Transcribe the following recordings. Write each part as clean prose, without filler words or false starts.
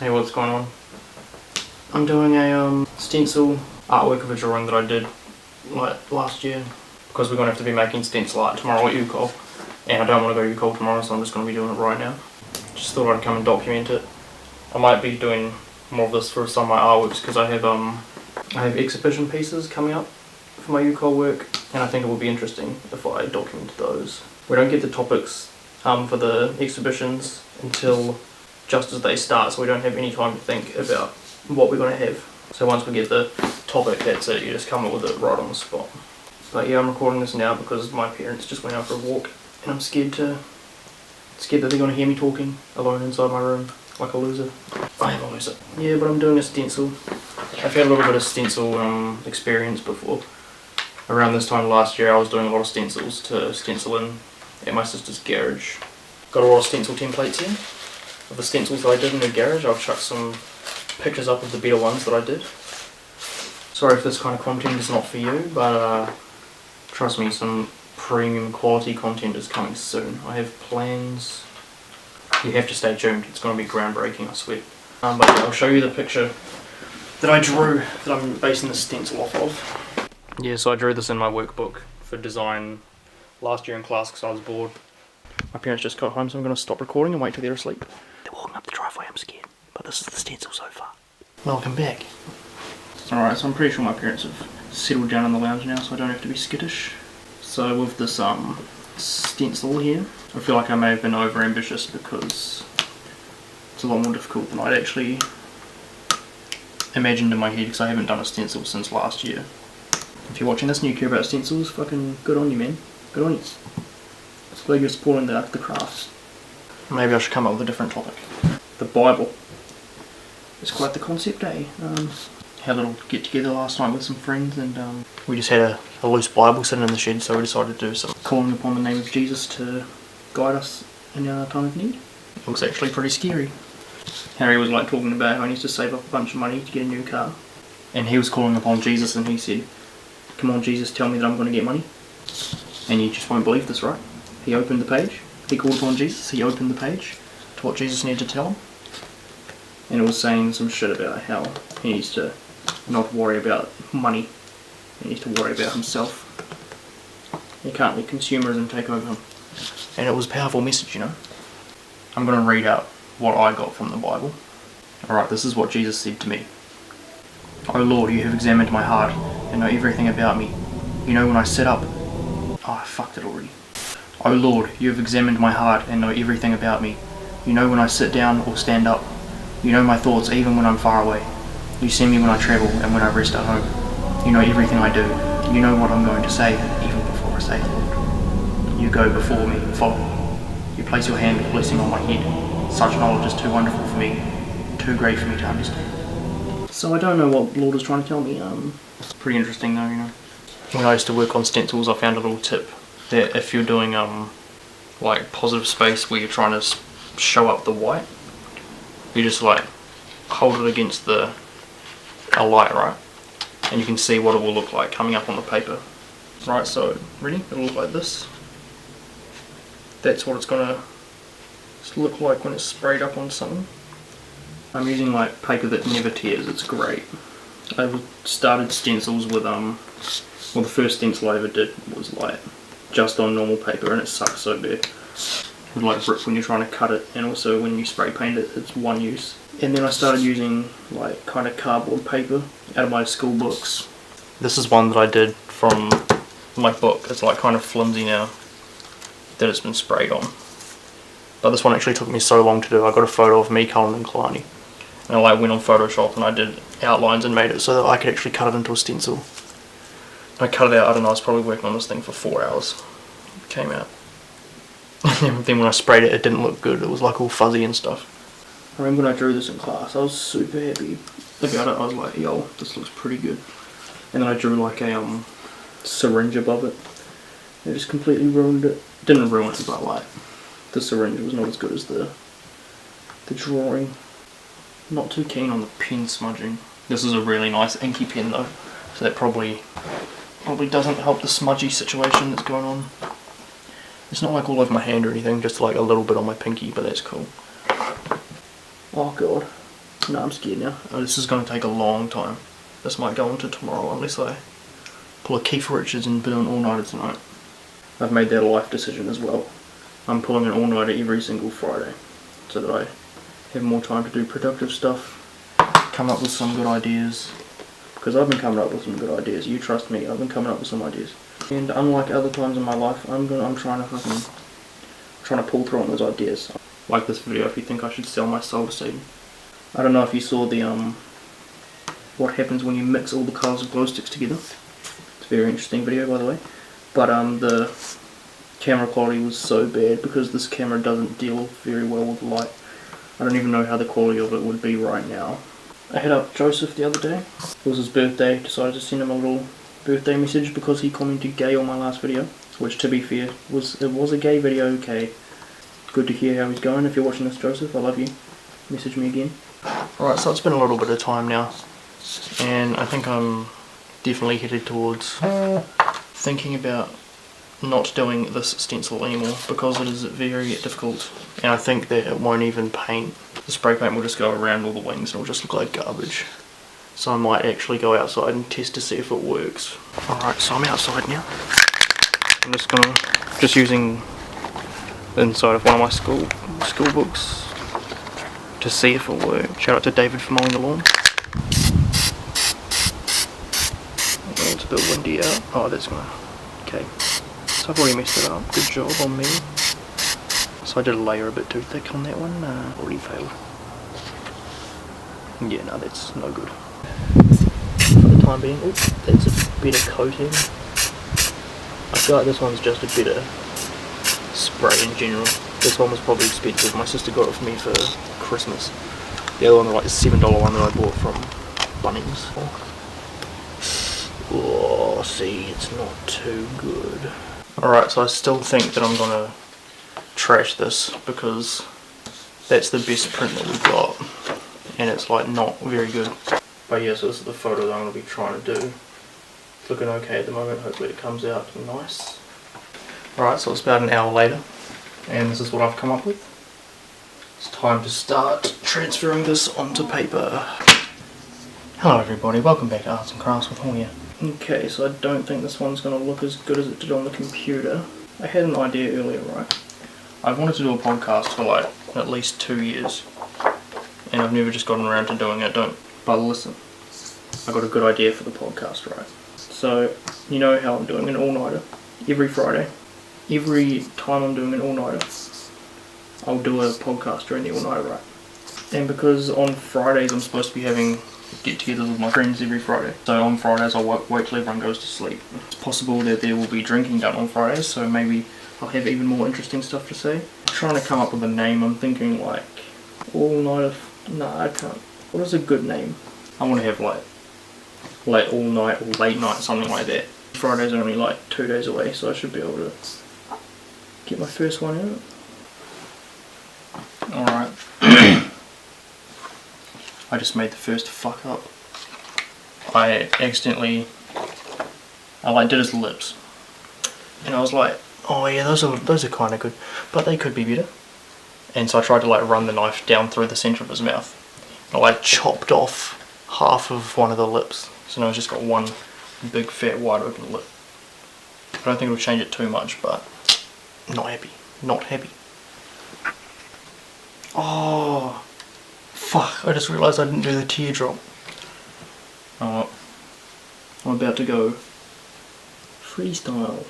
Hey, what's going on? I'm doing a stencil artwork of a drawing that I did like last year, because we're going to have to be making stencil art tomorrow at UCOL, and I don't want to go to UCOL tomorrow, so I'm just going to be doing it right now. Just thought I'd come and document it. I might be doing more of this for some of my artworks because I have exhibition pieces coming up for my UCOL work, and I think it would be interesting if I documented those. We don't get the topics for the exhibitions until just as they start, so we don't have any time to think about what we're going to have. So once we get the topic, that's it, you just come up with it right on the spot. But yeah, I'm recording this now because my parents just went out for a walk, and I'm scared that they're going to hear me talking alone inside my room like a loser. I am a loser. Yeah, but I'm doing a stencil. I've had a little bit of stencil experience before. Around this time last year I was doing a lot of stencils to stencil in at my sister's garage. Got a lot of stencil templates here of the stencils that I did in her garage. I'll chuck some pictures up of the better ones that I did. Sorry if this kind of content is not for you, but trust me, some premium quality content is coming soon. I have plans. You have to stay tuned, it's going to be groundbreaking, I swear. But yeah, I'll show you the picture that I drew that I'm basing the stencil off of. Yeah, so I drew this in my workbook for design last year in class because I was bored. My parents just got home, so I'm going to stop recording and wait till they're asleep. They're walking up the driveway, I'm scared. But this is the stencil so far. Welcome back. Alright, so I'm pretty sure my parents have settled down in the lounge now, so I don't have to be skittish. So with this stencil here, I feel like I may have been over ambitious because it's a lot more difficult than I'd actually imagined in my head, because I haven't done a stencil since last year. If you're watching this and you care about stencils, fucking good on you, man. Good on you. It's glad you're supporting the craft. Maybe I should come up with a different topic. The Bible. It's quite the concept, eh? Had a little get together last night with some friends, and we just had a loose Bible sitting in the shed, so we decided to do some calling upon the name of Jesus to guide us in our time of need. It looks actually pretty scary. Harry was like talking about how he needs to save up a bunch of money to get a new car, and he was calling upon Jesus, and he said, "Come on, Jesus, tell me that I'm going to get money." And you just won't believe this, right? He opened the page, he called upon Jesus, he opened the page to what Jesus needed to tell him, and it was saying some shit about how he needs to not worry about money, he needs to worry about himself. He can't let consumerism take over him. And it was a powerful message, you know. I'm going to read out what I got from the Bible. Alright, this is what Jesus said to me. "O Lord, you have examined my heart and know everything about me. You know when I sit up..." Oh, I fucked it already. "O Lord, you have examined my heart and know everything about me. You know when I sit down or stand up. You know my thoughts even when I'm far away. You see me when I travel and when I rest at home. You know everything I do. You know what I'm going to say even before I say it, Lord. You go before me and follow me. You place your hand of blessing on my head. Such knowledge is too wonderful for me, too great for me to understand." So I don't know what the Lord is trying to tell me. It's pretty interesting though, you know. When I used to work on stencils, I found a little tip that if you're doing like positive space where you're trying to show up the white, you just like hold it against a light, right? And you can see what it will look like coming up on the paper. Right, so ready? It'll look like this. That's what it's gonna look like when it's sprayed up on something. I'm using like paper that never tears, it's great. I started stencils with well, the first stencil I ever did was like just on normal paper, and it sucks so bad. It would like rip when you're trying to cut it, and also when you spray paint it, it's one use. And then I started using like kind of cardboard paper out of my school books. This is one that I did from my book. It's like kind of flimsy now that it's been sprayed on. But this one actually took me so long to do. I got a photo of me, Colin and Kalani, and I like went on Photoshop and I did outlines and made it so that I could actually cut it into a stencil. I cut it out, I don't know, I was probably working on this thing for 4 hours. It came out. And then when I sprayed it, it didn't look good. It was like all fuzzy and stuff. I remember when I drew this in class, I was super happy about it. I was like, yo, this looks pretty good. And then I drew like a syringe above it. It just completely ruined it. Didn't ruin it, but like, the syringe was not as good as the drawing. Not too keen on the pen smudging. This is a really nice inky pen though, so that probably doesn't help the smudgy situation that's going on. It's not like all over my hand or anything, just like a little bit on my pinky, but that's cool. Oh god. No, I'm scared now. Oh, this is going to take a long time. This might go into tomorrow unless I pull a Keith Richards and do an all-nighter tonight. I've made that life decision as well. I'm pulling an all-nighter every single Friday so that I have more time to do productive stuff, come up with some good ideas, because I've been coming up with some good ideas. You trust me, I've been coming up with some ideas. And unlike other times in my life, I'm trying to pull through on those ideas. Like this video if you think I should sell my solar seed. I don't know if you saw the what happens when you mix all the colours of glow sticks together. It's a very interesting video, by the way. But the camera quality was so bad because this camera doesn't deal very well with light. I don't even know how the quality of it would be right now. I hit up Joseph the other day. It was his birthday. Decided to send him a little birthday message because he commented gay on my last video, which, to be fair, it was a gay video. Okay, good to hear how he's going. If you're watching this, Joseph, I love you. Message me again. Alright, so it's been a little bit of time now, and I think I'm definitely headed towards thinking about not doing this stencil anymore because it is very difficult, and I think that it won't even paint. The spray paint will just go around all the wings and it'll just look like garbage. So I might actually go outside and test to see if it works. Alright, so I'm outside now. I'm just using the inside of one of my school books to see if it works. Shout out to David for mowing the lawn. Oh, it's a bit windy out. Oh, that's gonna... Okay. So I've already messed it up. Good job on me. So I did a layer a bit too thick on that one. Already failed. Yeah, no, that's no good. For the time being, oops, that's a better coating. I feel like this one's just a better spray in general. This one was probably expensive. My sister got it for me for Christmas. The other one was like the $7 one that I bought from Bunnings. Oh, see, it's not too good. Alright, so I still think that I'm gonna trash this because that's the best print that we've got, and it's like not very good. But yeah, so this is the photo that I'm going to be trying to do. It's looking okay at the moment. Hopefully it comes out nice. Alright, so it's about an hour later and this is what I've come up with. It's time to start transferring this onto paper. Hello everybody, welcome back to Arts and Crafts with Hoya. Okay, so I don't think this one's going to look as good as it did on the computer. I had an idea earlier, right? I've wanted to do a podcast for like at least 2 years and I've never just gotten around to doing it. But listen, I got a good idea for the podcast, right? So, you know how I'm doing an all-nighter every Friday. Every time I'm doing an all-nighter, I'll do a podcast during the all-nighter, right? And because on Fridays I'm supposed to be having get-togethers with my friends every Friday, so on Fridays I'll wait till everyone goes to sleep. It's possible that there will be drinking done on Fridays, so maybe I'll have even more interesting stuff to say. I'm trying to come up with a name. I'm thinking like all-nighter. Nah, I can't. What is a good name? I want to have like late all night or late night, something like that. Friday's only like 2 days away, so I should be able to get my first one out. Alright. I just made the first fuck up. I accidentally did his lips. And I was like, oh yeah, those are kind of good, but they could be better. And so I tried to like run the knife down through the centre of his mouth. And I like chopped off half of one of the lips. So now I've just got one big fat wide open lip. I don't think it'll change it too much, but not happy. Not happy. Oh, fuck, I just realised I didn't do the teardrop. Oh, I'm about to go freestyle.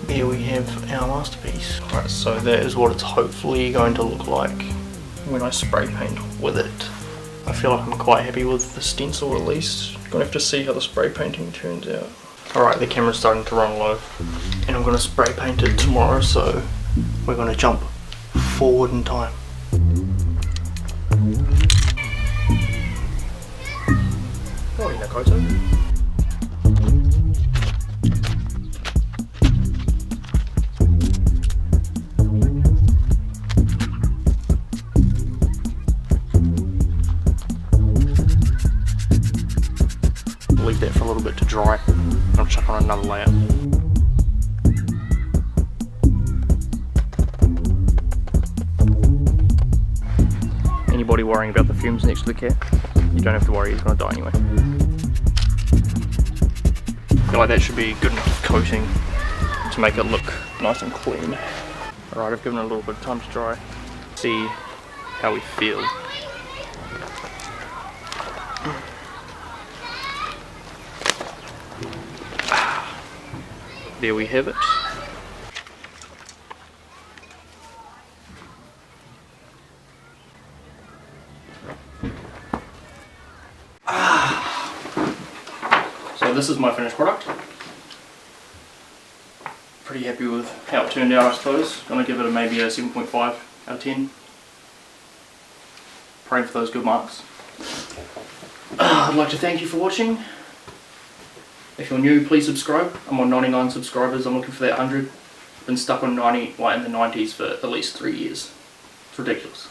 Here we have our masterpiece. Alright, so that is what it's hopefully going to look like when I spray paint with it. I feel like I'm quite happy with the stencil at least. Gonna have to see how the spray painting turns out. Alright, the camera's starting to run low and I'm gonna spray paint it tomorrow, so we're gonna jump forward in time. Morning, Nakoto. that for a little bit to dry. I'll chuck on another layer. Anybody worrying about the fumes next to the cat, you don't have to worry, he's going to die anyway. I feel like that should be good enough coating to make it look nice and clean. Alright, I've given it a little bit of time to dry. See how we feel. There we have it. So this is my finished product. Pretty happy with how it turned out, I suppose. Gonna give it maybe a 7.5 out of 10. Praying for those good marks. I'd like to thank you for watching. If you're new, please subscribe. I'm on 99 subscribers. I'm looking for that 100. Been stuck on 90, in the 90s for at least 3 years. It's ridiculous.